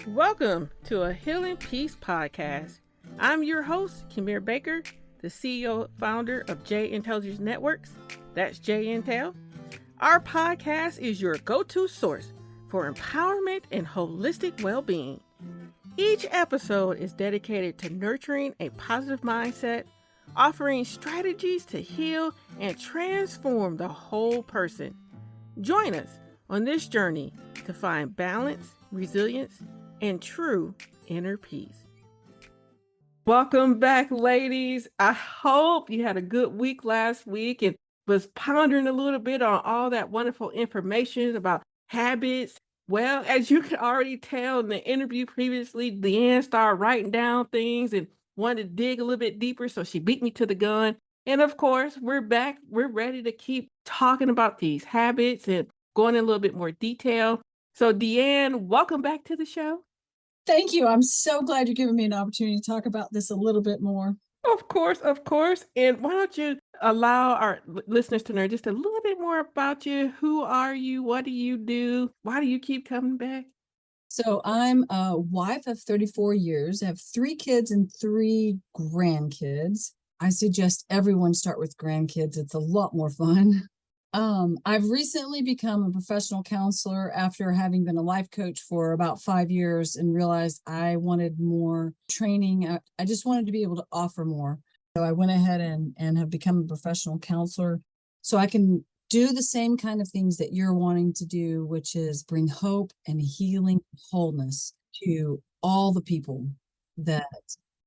Welcome to a Healing Peace podcast. I'm your host, Kimir Baker, the CEO founder of J Intelligence Networks. That's J Intel. Our podcast is your go-to source for empowerment and holistic well-being. Each episode is dedicated to nurturing a positive mindset, offering strategies to heal and transform the whole person. Join us on this journey to find balance, resilience, and true inner peace. Welcome back, ladies. I hope you had a good week last week and was pondering a little bit on all that wonderful information about habits. Well, as you can already tell in the interview previously, Dee Ann started writing down things and wanted to dig a little bit deeper, so she beat me to the gun. And of course, we're back. We're ready to keep talking about these habits and going in a little bit more detail. So, Dee Ann, welcome back to the show. Thank you. I'm so glad you're giving me an opportunity to talk about this a little bit more. Of course, of course. And why don't you allow our listeners to know just a little bit more about you? Who are you? What do you do? Why do you keep coming back? So I'm a wife of 34 years. I have 3 kids and 3 grandkids. I suggest everyone start with grandkids. It's a lot more fun. I've recently become a professional counselor after having been a life coach for about 5 years and realized I wanted more training. I just wanted to be able to offer more. So I went ahead and have become a professional counselor so I can do the same kind of things that you're wanting to do, which is bring hope and healing, wholeness to all the people that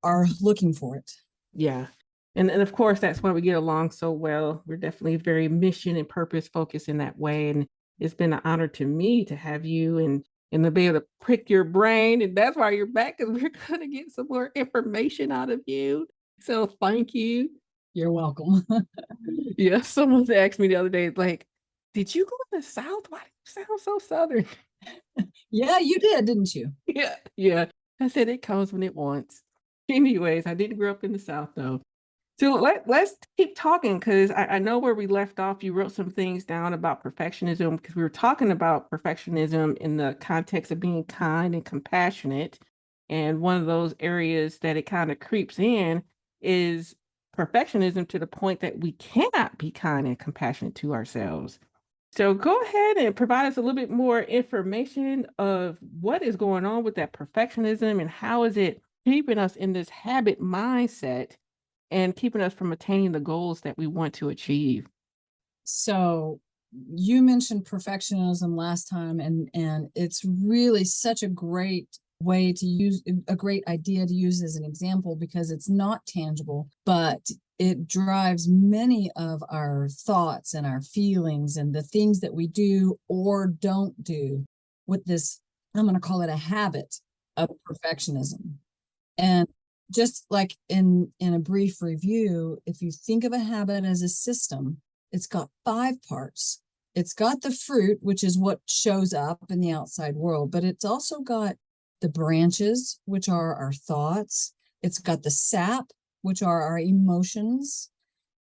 are looking for it. Yeah. And of course, that's why we get along so well. We're definitely very mission and purpose focused in that way. And it's been an honor to me to have you and to be able to prick your brain. And that's why you're back, because we're going to get some more information out of you. So thank you. You're welcome. Yeah, someone asked me the other day, like, did you go to the South? Why do you sound so Southern? Yeah, you did, didn't you? Yeah. I said it comes when it wants. Anyways, I didn't grow up in the South though. So let's keep talking, because I know where we left off. You wrote some things down about perfectionism, because we were talking about perfectionism in the context of being kind and compassionate. And one of those areas that it kind of creeps in is perfectionism, to the point that we cannot be kind and compassionate to ourselves. So go ahead and provide us a little bit more information of what is going on with that perfectionism and how is it keeping us in this habit mindset and keeping us from attaining the goals that we want to achieve. So you mentioned perfectionism last time, and it's really such a great way to use, a great idea to use as an example, because it's not tangible, but it drives many of our thoughts and our feelings and the things that we do or don't do with this. I'm going to call it a habit of perfectionism. And just like in a brief review, if you think of a habit as a system, it's got 5 parts. It's got the fruit, which is what shows up in the outside world, but it's also got the branches, which are our thoughts. It's got the sap, which are our emotions.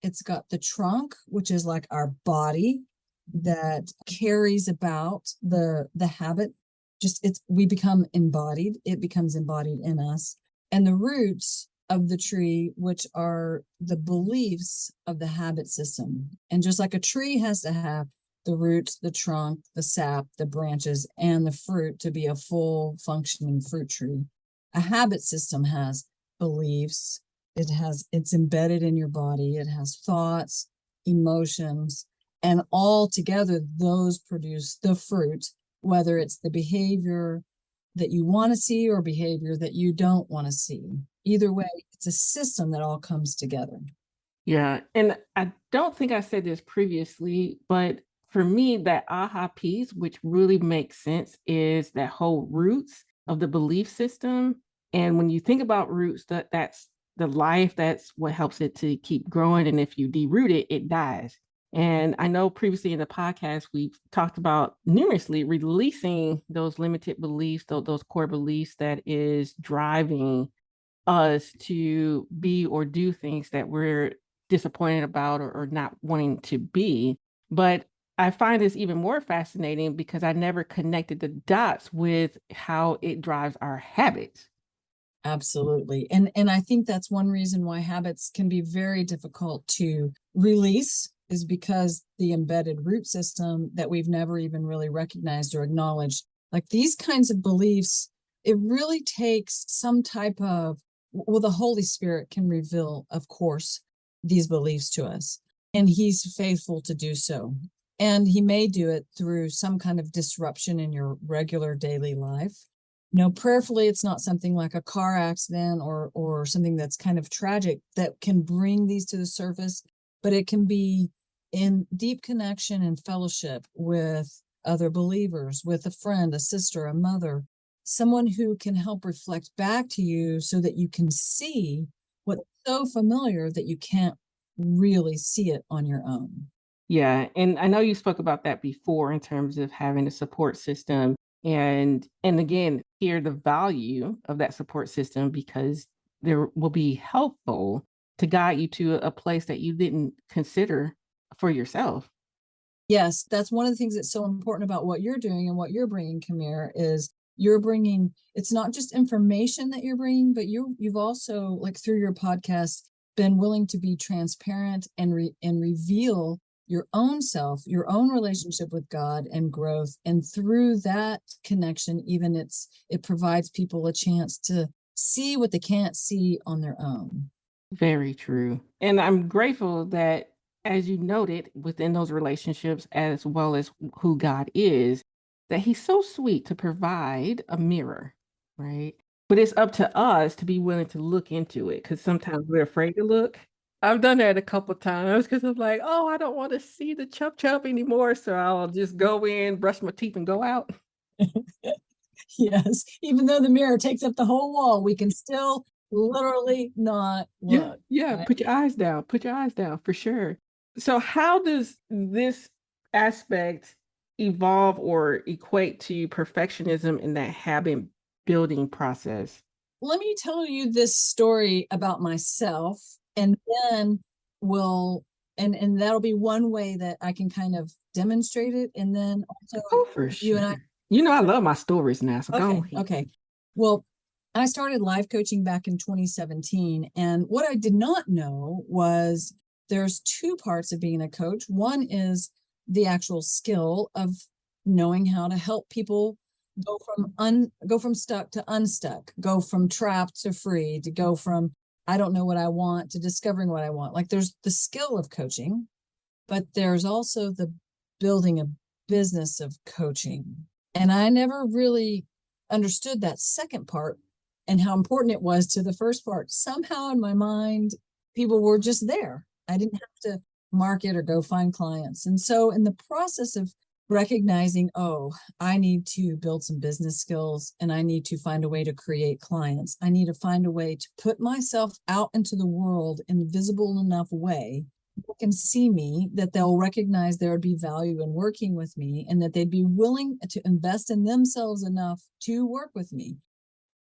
It's got the trunk, which is like our body that carries about the habit. We become embodied. It becomes embodied in us. And the roots of the tree, which are the beliefs of the habit system. And just like a tree has to have the roots, the trunk, the sap, the branches, and the fruit to be a full functioning fruit tree, a habit system has beliefs. It's embedded in your body. It has thoughts, emotions, and all together those produce the fruit, whether it's the behavior that you want to see or behavior that you don't want to see. Either way, it's a system that all comes together. Yeah. And I don't think I said this previously, but for me, that aha piece, which really makes sense, is that whole roots of the belief system. And when you think about roots, that's the life, that's what helps it to keep growing. And if you deroot it, it dies. And I know previously in the podcast, we've talked about numerously releasing those limited beliefs, those core beliefs that is driving us to be or do things that we're disappointed about or not wanting to be. But I find this even more fascinating because I never connected the dots with how it drives our habits. Absolutely. And I think that's one reason why habits can be very difficult to release is because the embedded root system that we've never even really recognized or acknowledged. Like these kinds of beliefs, it really takes some type of, well, the Holy Spirit can reveal, of course, these beliefs to us, and He's faithful to do so. And He may do it through some kind of disruption in your regular daily life. Prayerfully, it's not something like a car accident or something that's kind of tragic that can bring these to the surface, but it can be in deep connection and fellowship with other believers, with a friend, a sister, a mother, someone who can help reflect back to you so that you can see what's so familiar that you can't really see it on your own. Yeah, and I know you spoke about that before in terms of having a support system and again, hear the value of that support system because there will be helpful to guide you to a place that you didn't consider for yourself. Yes, that's one of the things that's so important about what you're doing and what you're bringing, Kamir, is you're bringing, it's not just information that you're bringing, but you've also, like through your podcast, been willing to be transparent and reveal your own self, your own relationship with God and growth. And through that connection, even it provides people a chance to see what they can't see on their own. Very true. And I'm grateful that, as you noted, within those relationships, as well as who God is, that He's so sweet to provide a mirror, right? But it's up to us to be willing to look into it because sometimes we're afraid to look. I've done that a couple times because I'm like, oh, I don't want to see the chub chub anymore. So I'll just go in, brush my teeth, and go out. Yes, even though the mirror takes up the whole wall, we can still literally not Yeah, look. yeah, Right? put your eyes down, put your eyes down for sure. So how does this aspect evolve or equate to perfectionism in that habit building process? Let me tell you this story about myself, and then we'll and that'll be one way that I can kind of demonstrate it. And then also Oh, for you sure. and I. You know I love my stories now, so go Okay, ahead. okay. Well, I started life coaching back in 2017. And what I did not know was there's two parts of being a coach. One is the actual skill of knowing how to help people go from stuck to unstuck, go from trapped to free, to go from I don't know what I want to discovering what I want. Like there's the skill of coaching, but there's also the building a business of coaching. And I never really understood that second part and how important it was to the first part. Somehow in my mind, people were just there. I didn't have to market or go find clients. And so, in the process of recognizing, oh, I need to build some business skills and I need to find a way to create clients, I need to find a way to put myself out into the world in a visible enough way people can see me, that they'll recognize there would be value in working with me and that they'd be willing to invest in themselves enough to work with me.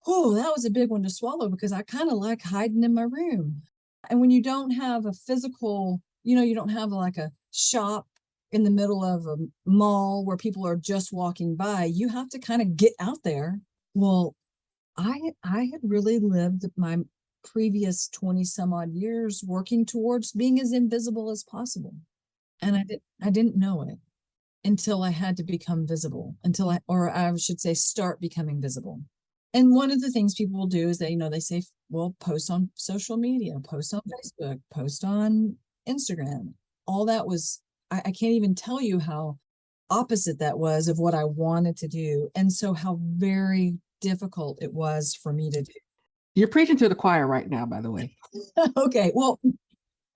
Oh, that was a big one to swallow because I kind of like hiding in my room. And when you don't have a physical, you don't have like a shop in the middle of a mall where people are just walking by, you have to kind of get out there. Well, I had really lived my previous 20 some odd years working towards being as invisible as possible. And I didn't know it until I had to become visible, or I should say start becoming visible. And one of the things people will do is they say, well, post on social media, post on Facebook, post on Instagram. All that was, I can't even tell you how opposite that was of what I wanted to do. And so how very difficult it was for me to do. You're preaching to the choir right now, by the way. Okay, well,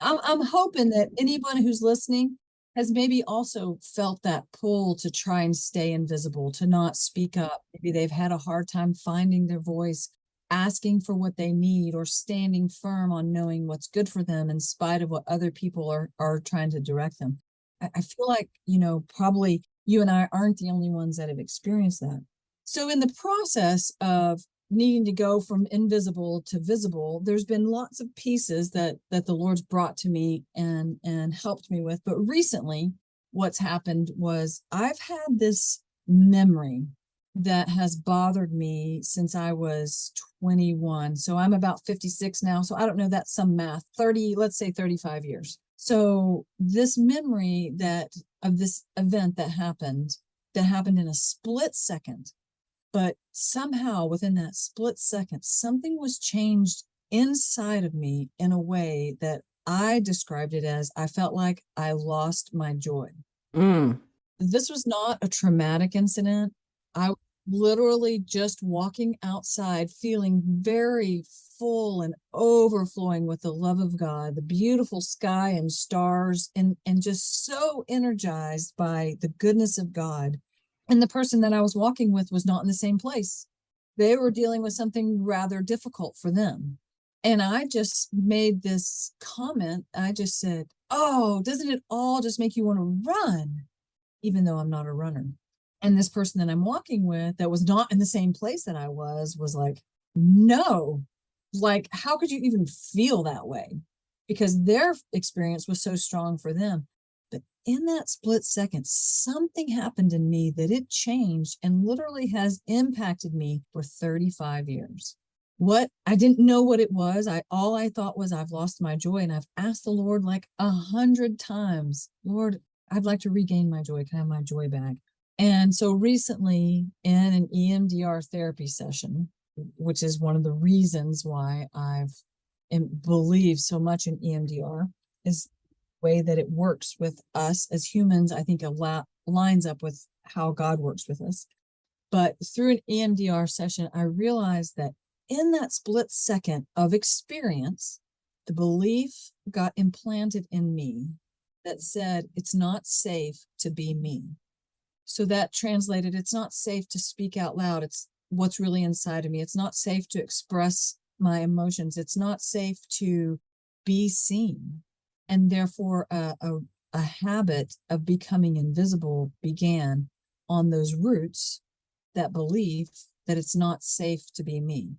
I'm hoping that anyone who's listening has maybe also felt that pull to try and stay invisible, to not speak up. Maybe they've had a hard time finding their voice, asking for what they need, or standing firm on knowing what's good for them in spite of what other people are trying to direct them. I feel like, probably you and I aren't the only ones that have experienced that. So in the process of needing to go from invisible to visible, there's been lots of pieces that the Lord's brought to me and helped me with. But recently, what's happened was I've had this memory that has bothered me since I was 21. So I'm about 56 now. So I don't know, that's some math, 30, let's say 35 years. So this memory that of this event that happened in a split second, but somehow within that split second, something was changed inside of me in a way that I described it as I felt like I lost my joy. Mm. This was not a traumatic incident. I was literally just walking outside feeling very full and overflowing with the love of God, the beautiful sky and stars, and just so energized by the goodness of God. And the person that I was walking with was not in the same place. They were dealing with something rather difficult for them. And I just made this comment. I just said, "Oh, doesn't it all just make you want to run?" Even though I'm not a runner. And this person that I'm walking with that was not in the same place that I was like, "No, like, how could you even feel that way?" Because their experience was so strong for them. But in that split second, something happened in me that it changed and literally has impacted me for 35 years. What I didn't know what it was. All I thought was I've lost my joy. And I've asked the Lord like 100 times, "Lord, I'd like to regain my joy. Can I have my joy back?" And so recently in an EMDR therapy session, which is one of the reasons why believe so much in EMDR, is the way that it works with us as humans. I think a lot lines up with how God works with us. But through an EMDR session, I realized that in that split second of experience, the belief got implanted in me that said, it's not safe to be me. So that translated, it's not safe to speak out loud. It's what's really inside of me. It's not safe to express my emotions. It's not safe to be seen. And therefore, a habit of becoming invisible began on those roots, that belief that it's not safe to be me.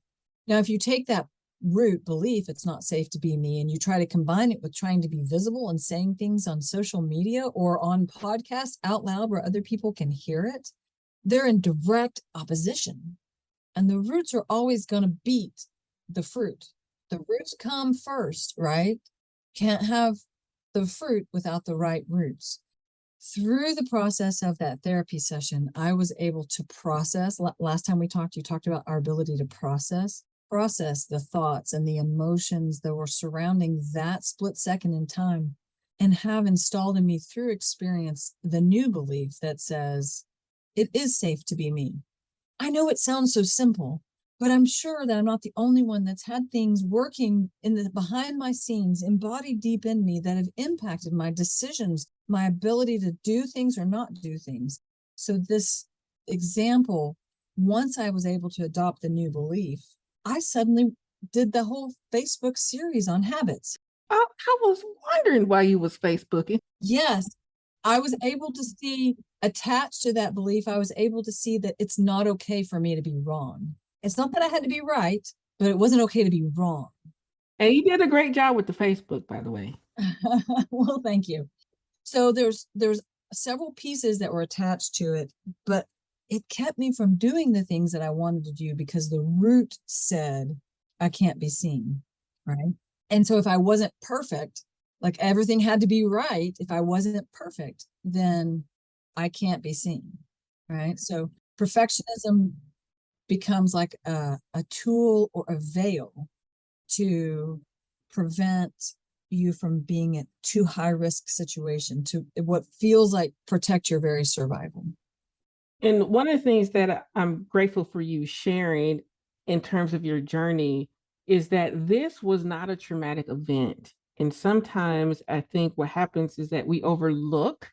Now, if you take that root belief, it's not safe to be me, and you try to combine it with trying to be visible and saying things on social media or on podcasts out loud where other people can hear it, they're in direct opposition. And the roots are always going to beat the fruit. The roots come first, right? Can't have the fruit without the right roots. Through the process of that therapy session, I was able to process. Last time we talked, you talked about our ability to process the thoughts and the emotions that were surrounding that split second in time, and have installed in me through experience the new belief that says it is safe to be me. I know it sounds so simple, but I'm sure that I'm not the only one that's had things working in the behind my scenes, embodied deep in me, that have impacted my decisions, my ability to do things or not do things. So this example, once I was able to adopt the new belief, I suddenly did the whole Facebook series on habits. I was wondering why you was Facebooking. Yes, I was able to see, attached to that belief, I was able to see that it's not okay for me to be wrong. It's not that I had to be right, but it wasn't okay to be wrong. And you did a great job with the Facebook, by the way. Well, thank you. So there's several pieces that were attached to it, but it kept me from doing the things that I wanted to do because the root said I can't be seen, right? And so if I wasn't perfect, like everything had to be right, if I wasn't perfect, then I can't be seen, right? So perfectionism becomes like a tool or a veil to prevent you from being in too high risk situation, to what feels like protect your very survival. And one of the things that I'm grateful for you sharing in terms of your journey is that this was not a traumatic event. And sometimes I think what happens is that we overlook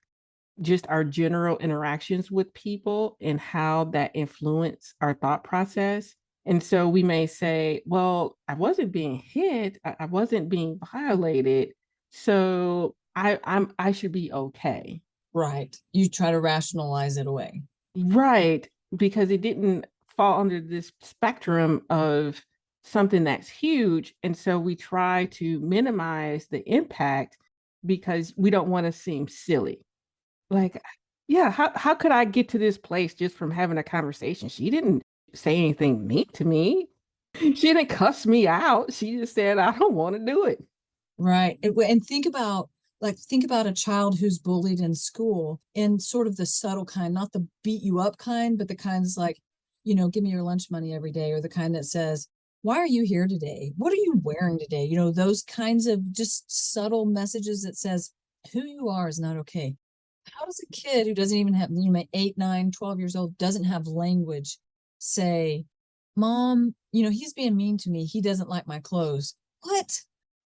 just our general interactions with people and how that influence our thought process. And so we may say, well, I wasn't being hit, I wasn't being violated, so I should be okay. Right. You try to rationalize it away. Right, because it didn't fall under this spectrum of something that's huge. And so we try to minimize the impact because we don't want to seem silly. Like, yeah, how could I get to this place just from having a conversation? She didn't say anything mean to me. She didn't cuss me out. She just said, I don't want to do it. Right. And think about a child who's bullied in school in sort of the subtle kind, not the beat you up kind, but the kinds like, give me your lunch money every day, or the kind that says, why are you here today? What are you wearing today? Those kinds of just subtle messages that says who you are is not okay. How does a kid who doesn't even have, 8, 9, 12 years old, doesn't have language say, Mom, he's being mean to me. He doesn't like my clothes. What?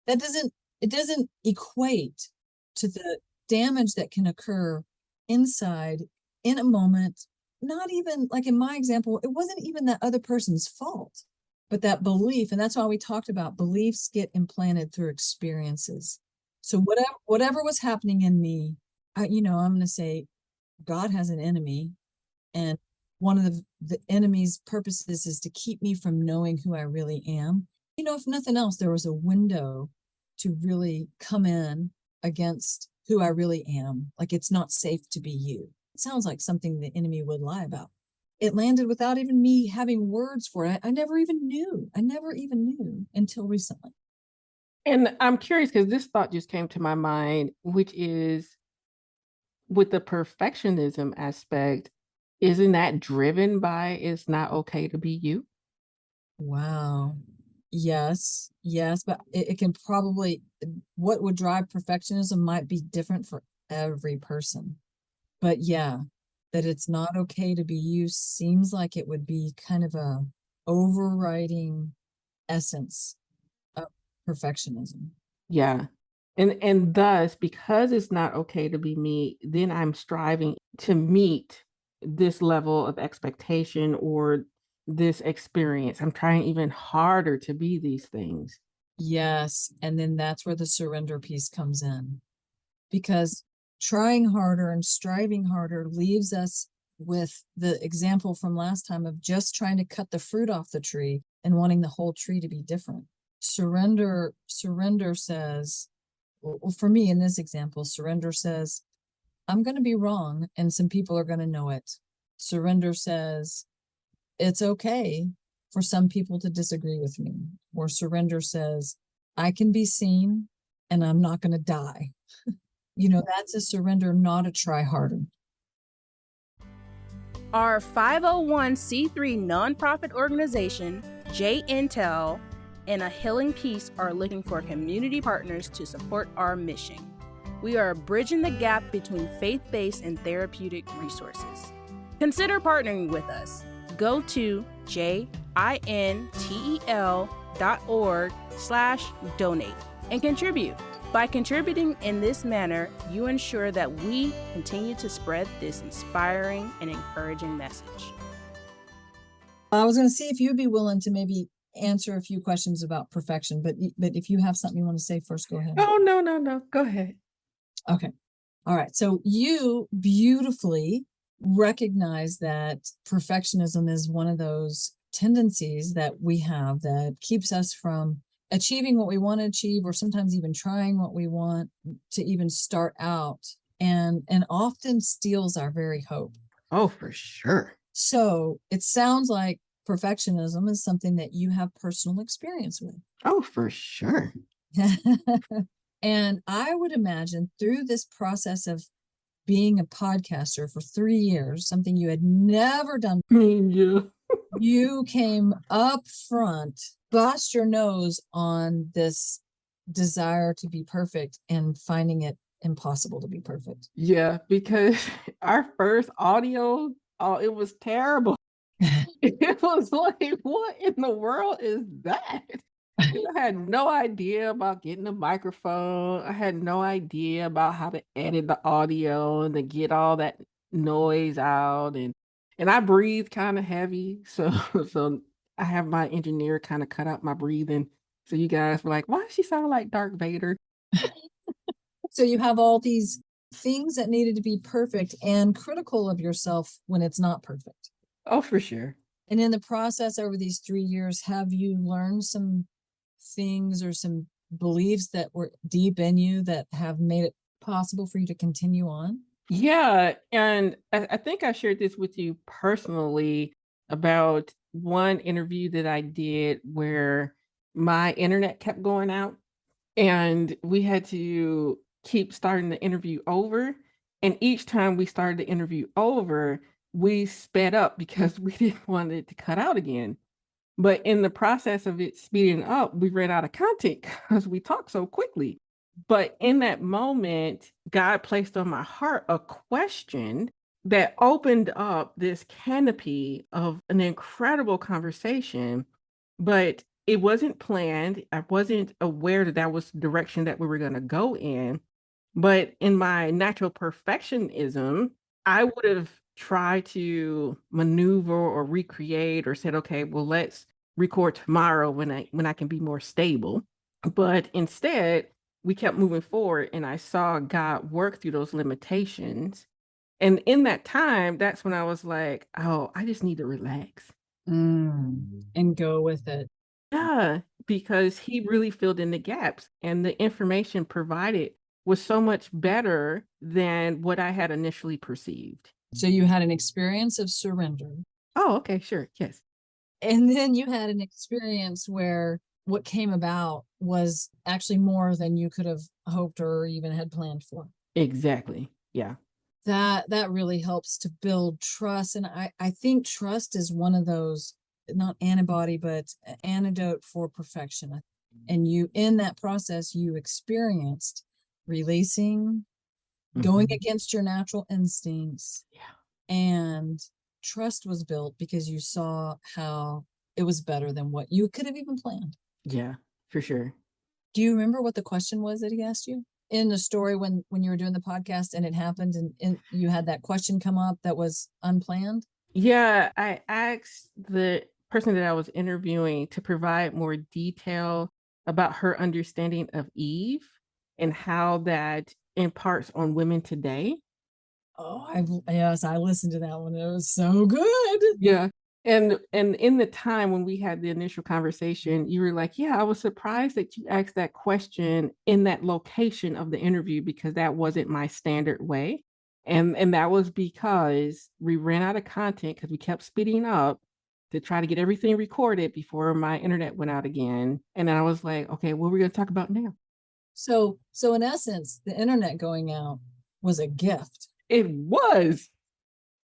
That doesn't, it doesn't equate to the damage that can occur inside in a moment. Not even like in my example, it wasn't even that other person's fault, but that belief. And that's why we talked about beliefs get implanted through experiences. So whatever was happening in me, I'm going to say God has an enemy, and one of the enemy's purposes is to keep me from knowing who I really am. If nothing else, there was a window to really come in against who I really am. Like, it's not safe to be you. It sounds like something the enemy would lie about. It landed without even me having words for it. I never even knew. I never even knew until recently. And I'm curious because this thought just came to my mind, which is with the perfectionism aspect, isn't that driven by it's not okay to be you? Wow. Yes, but it can probably, what would drive perfectionism might be different for every person. But yeah, that it's not okay to be you seems like it would be kind of a overriding essence of perfectionism. Yeah. And thus, because it's not okay to be me, then I'm striving to meet this level of expectation or this experience. I'm trying even harder to be these things. Yes, and then that's where the surrender piece comes in, because trying harder and striving harder leaves us with the example from last time of just trying to cut the fruit off the tree and wanting the whole tree to be different. Surrender says, well, for me in this example, surrender says, I'm going to be wrong and some people are going to know it. Surrender says, it's okay for some people to disagree with me. Or surrender says, I can be seen and I'm not going to die. That's a surrender, not a try harder. Our 501c3 nonprofit organization, J Intel, and A Healing Peace are looking for community partners to support our mission. We are bridging the gap between faith-based and therapeutic resources. Consider partnering with us. Go to jintel.org/donate and contribute. By contributing in this manner, you ensure that we continue to spread this inspiring and encouraging message. I was going to see if you'd be willing to maybe answer a few questions about perfection, but if you have something you want to say first, go ahead. Oh, no. Go ahead. Okay. All right. So you beautifully recognize that perfectionism is one of those tendencies that we have that keeps us from achieving what we want to achieve, or sometimes even trying what we want to even start out, and often steals our very hope. Oh, for sure. So it sounds like perfectionism is something that you have personal experience with. Oh, for sure. And I would imagine through this process of being a podcaster for 3 years, something you had never done, Yeah. you came up front, bust your nose on this desire to be perfect and finding it impossible to be perfect. Yeah, because our first audio, oh, it was terrible. It was like, what in the world is that? I had no idea about getting a microphone. I had no idea about how to edit the audio and to get all that noise out. And I breathe kind of heavy. So so I have my engineer kind of cut out my breathing. So you guys were like, why does she sound like Darth Vader? So you have all these things that needed to be perfect and critical of yourself when it's not perfect. Oh, for sure. And in the process over these 3 years, have you learned some things or some beliefs that were deep in you that have made it possible for you to continue on? Yeah, and I think I shared this with you personally about one interview that I did where my internet kept going out and we had to keep starting the interview over. And each time we started the interview over, we sped up because we didn't want it to cut out again. But in the process of it speeding up, we ran out of content because we talked so quickly. But in that moment, God placed on my heart a question that opened up this canopy of an incredible conversation, but it wasn't planned. I wasn't aware that that was the direction that we were going to go in. But in my natural perfectionism, I would have tried to maneuver or recreate or said, okay, well, let's record tomorrow when I can be more stable. But instead, we kept moving forward and I saw God work through those limitations. And in that time, that's when I was like, oh, I just need to relax. And go with it. Yeah, because he really filled in the gaps and the information provided was so much better than what I had initially perceived. So you had an experience of surrender, Oh, okay, sure. Yes. and then you had an experience where what came about was actually more than you could have hoped or even had planned for. Exactly. Yeah. That really helps to build trust. And I think trust is one of those, not antibody, but antidote for perfection. And you, in that process, you experienced releasing, going Mhm. against your natural instincts, Yeah. and trust was built because you saw how it was better than what you could have even planned. Yeah, for sure. Do you remember what the question was that he asked you in the story when you were doing the podcast and it happened and you had that question come up that was unplanned? Yeah, I asked the person that I was interviewing to provide more detail about her understanding of Eve and how that imparts on women today. Oh, yes, I listened to that one. It was so good. Yeah. And in the time when we had the initial conversation, you were like, "Yeah, I was surprised that you asked that question in that location of the interview because that wasn't my standard way." And that was because we ran out of content because we kept speeding up to try to get everything recorded before my internet went out again. And then I was like, "Okay, what are we going to talk about now?" So in essence, the internet going out was a gift, It was.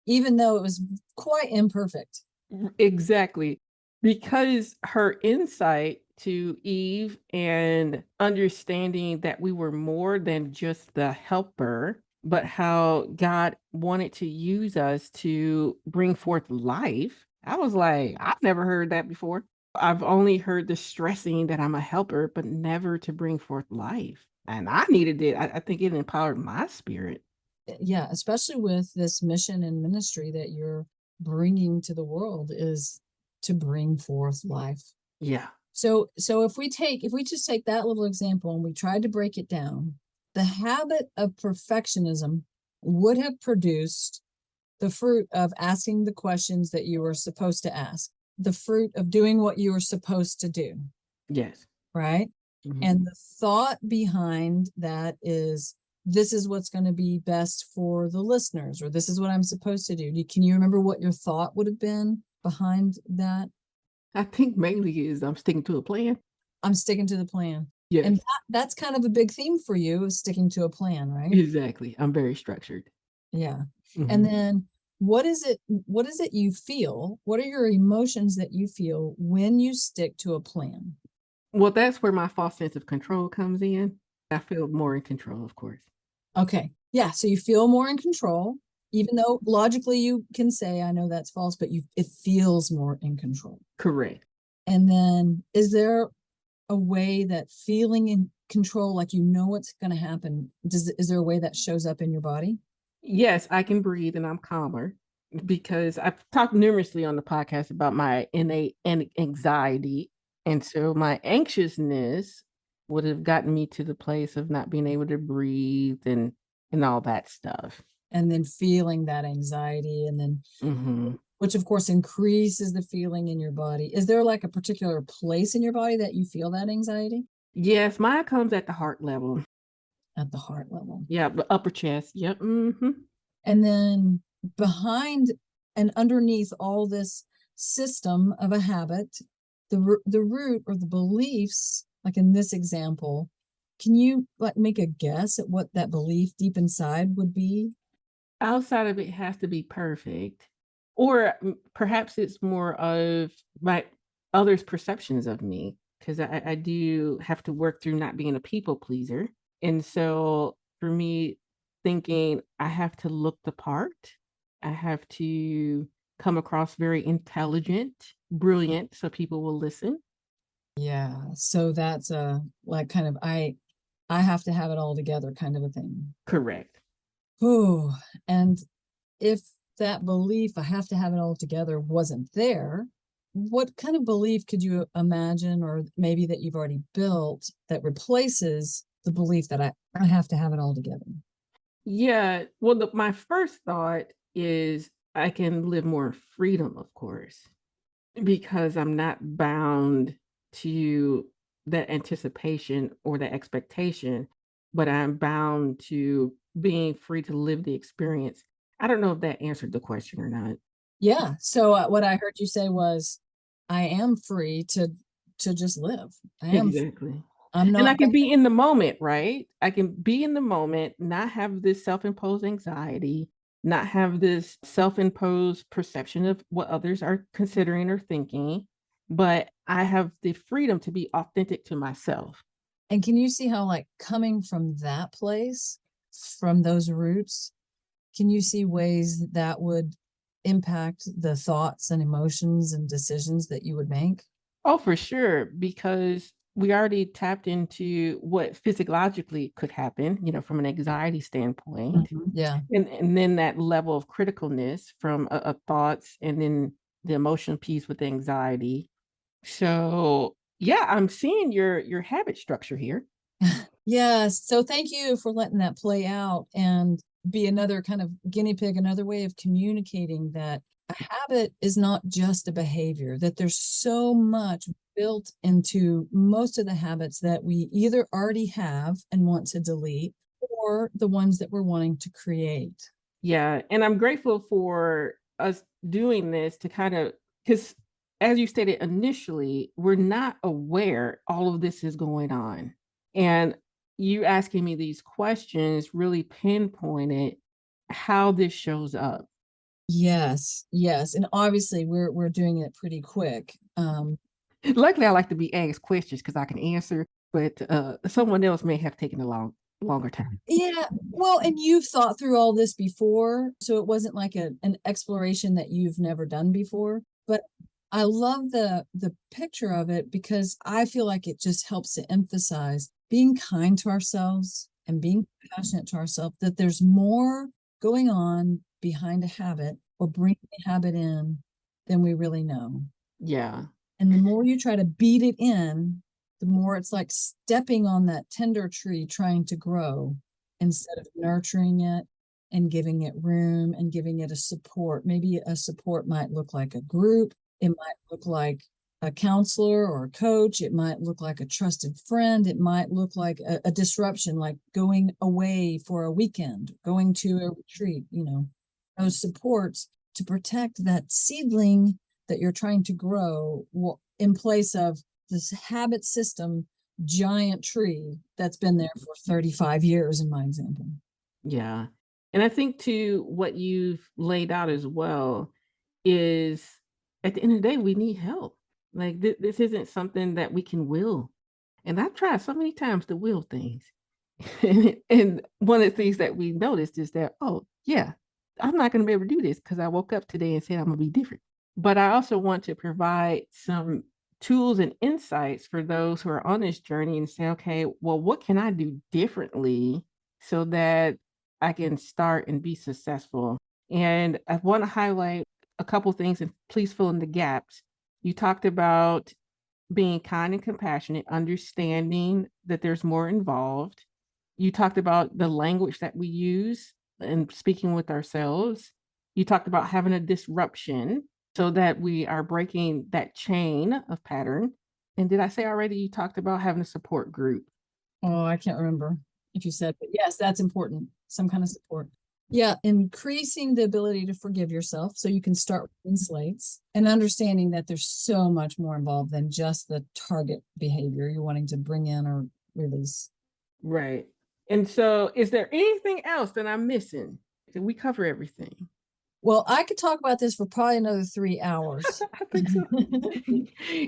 even though it was quite imperfect. Exactly. Because her insight to Eve and understanding that we were more than just the helper, but how God wanted to use us to bring forth life. I was like, I've never heard that before. I've only heard the stressing that I'm a helper, but never to bring forth life. And I needed it. I think it empowered my spirit. Yeah, especially with this mission and ministry that you're bringing to the world is to bring forth life. Yeah. So if we just take that little example and we tried to break it down, the habit of perfectionism would have produced the fruit of asking the questions that you were supposed to ask, the fruit of doing what you were supposed to do, Yes. right? Mhm. And the thought behind that is this is what's going to be best for the listeners, or this is what I'm supposed to do. Can you remember what your thought would have been behind that? I think mainly is I'm sticking to a plan. I'm sticking to the plan. And Yes. that's kind of a big theme for you, is sticking to a plan, right? Exactly. I'm very structured. Yeah. And Mhm. then what is it you feel? What are your emotions that you feel when you stick to a plan? Well, that's where my false sense of control comes in. I feel more in control, of course. Okay. Yeah. So you feel more in control, even though logically you can say, I know that's false, but it feels more in control. Correct. And then is there a way that feeling in control, like you know what's going to happen, is there a way that shows up in your body? Yes, I can breathe and I'm calmer because I've talked numerously on the podcast about my innate anxiety. And so my anxiousness would have gotten me to the place of not being able to breathe and all that stuff. And then feeling that anxiety, and then Hmm. which of course increases the feeling in your body. Is there like a particular place in your body that you feel that anxiety? Yes, mine comes at the heart level. at the heart level. Yeah, the upper chest. Yep. And then behind and underneath all this system of a habit, the root or the beliefs, like in this example, can you like make a guess at what that belief deep inside would be? Outside of it has to be perfect, or perhaps it's more of my others' perceptions of me, because I do have to work through not being a people pleaser. And so for me, thinking I have to look the part, I have to come across very intelligent, brilliant, so people will listen. Yeah. So that's a like kind of I have to have it all together kind of a thing. Correct. Oh, and if that belief, I have to have it all together, wasn't there, what kind of belief could you imagine, or maybe that you've already built that replaces the belief that I have to have it all together? Yeah. Well, my first thought is I can live more freedom, of course, because I'm not bound to that anticipation or the expectation, but I'm bound to being free to live the experience. I don't know if that answered the question or not. Yeah. So what I heard you say was, I am free to just live. I am. Exactly. I'm And I not. can be in the moment, right? I can be in the moment, not have this self-imposed anxiety, not have this self-imposed perception of what others are considering or thinking, but I have the freedom to be authentic to myself. And can you see how, like, coming from that place, from those roots, can you see ways that would impact the thoughts and emotions and decisions that you would make? Oh, for sure, because we already tapped into what physiologically could happen, from an anxiety standpoint. Yeah. And then that level of criticalness from thoughts, and then the emotional piece with the anxiety. So yeah, I'm seeing your habit structure here. Yes. So thank you for letting that play out and be another kind of guinea pig, another way of communicating that a habit is not just a behavior, that there's so much built into most of the habits that we either already have and want to delete, or the ones that we're wanting to create. Yeah, and I'm grateful for us doing this to kind of, because as you stated initially, we're not aware all of this is going on. And you asking me these questions really pinpointed how this shows up. Yes, yes. And obviously we're doing it pretty quick. Luckily, I like to be asked questions because I can answer, but someone else may have taken a longer time. Yeah, well, and you've thought through all this before, so it wasn't like an exploration that you've never done before. But I love the picture of it because I feel like it just helps to emphasize being kind to ourselves and being compassionate to ourselves, that there's more going on behind a habit or bringing a habit in than we really know. Yeah. And the more you try to beat it in, the more it's like stepping on that tender tree trying to grow instead of nurturing it and giving it room and giving it a support. Maybe a support might look like a group, it might look like a counselor or a coach, it might look like a trusted friend, it might look like a disruption, like going away for a weekend, going to a retreat, those supports to protect that seedling that you're trying to grow in place of this habit system giant tree that's been there for 35 years in my example. Yeah. And I think too, what you've laid out as well is at the end of the day, we need help. Like this isn't something that we can will. And I've tried so many times to will things. And one of the things that we noticed is that, oh, yeah, I'm not going to be able to do this because I woke up today and said I'm going to be different. But I also want to provide some tools and insights for those who are on this journey and say, okay, well, what can I do differently so that I can start and be successful? And I want to highlight a couple things, and please fill in the gaps. You talked about being kind and compassionate, understanding that there's more involved. You talked about the language that we use and speaking with ourselves. You talked about having a disruption so that we are breaking that chain of pattern. And did I say already you talked about having a support group? Oh, I can't remember. if you said, but yes, that's important. Some kind of support. Yeah, increasing the ability to forgive yourself so you can start with slates and understanding that there's so much more involved than just the target behavior you're wanting to bring in or release. Right. And so is there anything else that I'm missing? Did we cover everything? Well, I could talk about this for probably another 3 hours. I think so.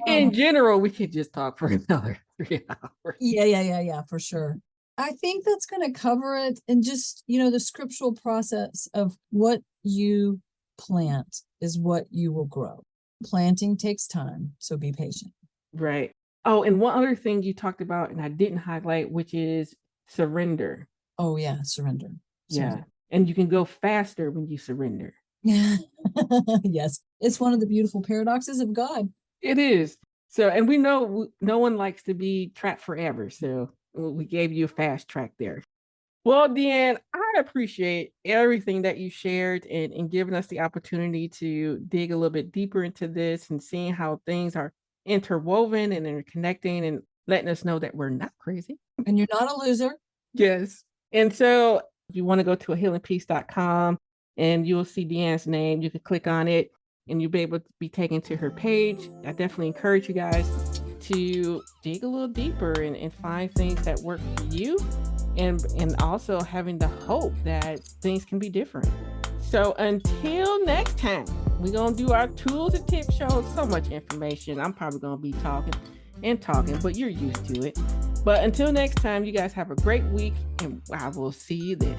In general, we could just talk for another 3 hours. Yeah, for sure. I think that's going to cover it. And just, the scriptural process of what you plant is what you will grow. Planting takes time, so be patient. Right. Oh, and one other thing you talked about, and I didn't highlight, which is surrender. Oh, yeah, surrender. Yeah. And you can go faster when you surrender. Yes. It's one of the beautiful paradoxes of God. It is. So, and we know no one likes to be trapped forever. So we gave you a fast track there. Well, Dee Ann, I appreciate everything that you shared and giving us the opportunity to dig a little bit deeper into this and seeing how things are interwoven and interconnecting and letting us know that we're not crazy. And you're not a loser. Yes. And so if you want to go to ahealingpeace.com and you'll see Dee Ann's name, you can click on it and you'll be able to be taken to her page. I definitely encourage you guys to dig a little deeper and find things that work for you and also having the hope that things can be different. So until next time, we're going to do our tools and tips show. So much information. I'm probably going to be talking, but you're used to it. But until next time, you guys have a great week and I will see you then.